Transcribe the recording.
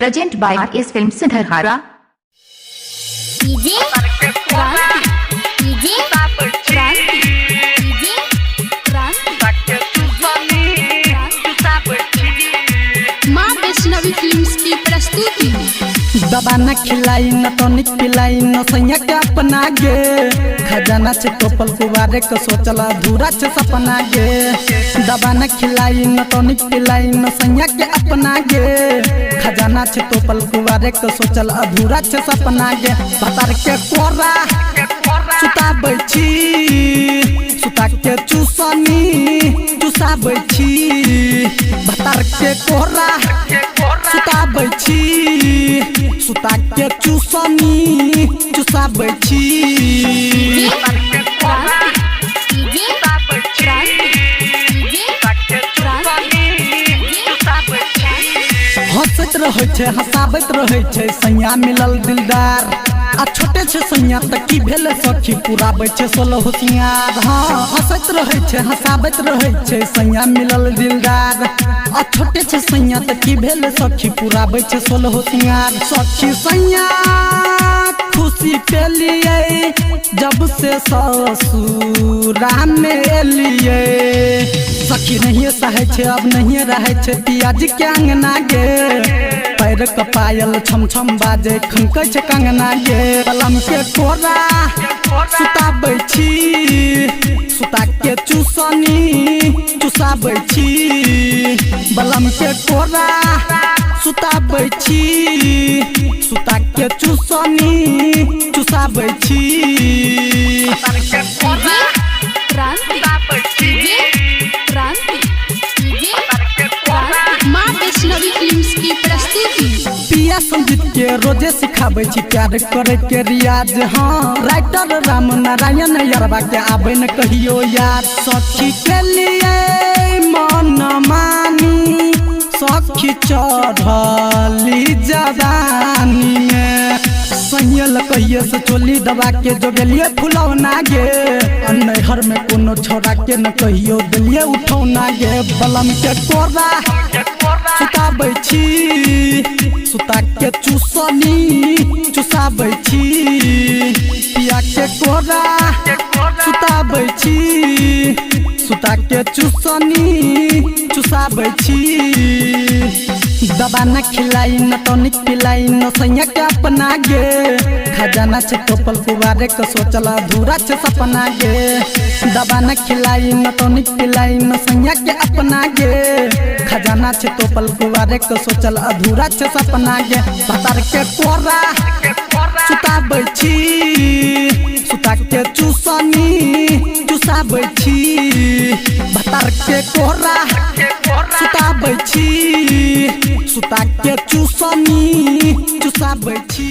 Present by RS Films Sudharhara. DJ Kranti, DJ Kranti, DJ Kranti, माँ Vaishnavi films की प्रस्तुति। दबा न खिलाई न टॉनिक पिलाई न सैया के अपना गे खजाना से टोपल कुवारे को सोचला अधूरा से सपना गे दबा न खिलाई न टॉनिक पिलाई न सैया के अपना गे खजाना से टोपल कुवारे को सोचला अधूरा से सपना गे बतर के कोरा सुता बैठी सुता के चूसनी चूसा बैठी बतर के कोरा सुता बैठी सुता के चूसनी चूसा बैठी हंसत रहे छे हंसाबत रहे छे सैया मिलल दिलदार आ छोटे छे सैया तक की भेल सखी पुराबै छे सोलह होशियार हाँ हंसत रहे छे हंसाबत रहे छे सैया मिलल दिलदार आ छोटे छे सैया तक की भेल सखी पुराबै छे सोलह होशियार सखी सैया खुशी पे लिए जब से ससुरा में एलिए सखी नहीं सहे छे अब नहीं रहे छे पियाजी के अंगना गे पैर के पायल छम छम बाजे खनकै छे कंगना गे पलम के कोरा सुता बैठी सुता के चूसनी चूसा बैठी बलम के कोरा सुता बैठी सुता के चूसनी चूसा बैठी माँ वैष्णवी फिल्म्स की प्रस्तुति। पिया संगीत के रोजे सिखाबे छी प्यार करे के रियाज हाँ राइटर राम नारायण यरबा के आबे न कहियो याद सखी के लिए मन मानी सखी चढ़ली जवानी में सैयल कहिए से चोली दबा के जो गेलिए फुलौना गे नैहर में कोनो छोड़ा के न कहियो दिलिए उठौना गे बलम के कोरा सुता बैठी सुता के चूसनी चूसा बैठी पिया के कोरा सुता बैठी सुता के चूसनी चूसा बैठी दबा न खिलाई न टॉनिक पिलाई न सैया के अपना गे खजाना से टोपल कुवारे को सोचला अधूरा से सपना गे दबा न खिलाई न टॉनिक पिलाई न सैया के अपना गे खजाना से टोपल कुवारे को सोचला अधूरा से सपना गे बतर के कोरा सुता बैठी सुता के चूसनी चूसा बैठी बतर के कोरा सुता बैठी सुता के चूसनी चूसा बैठी।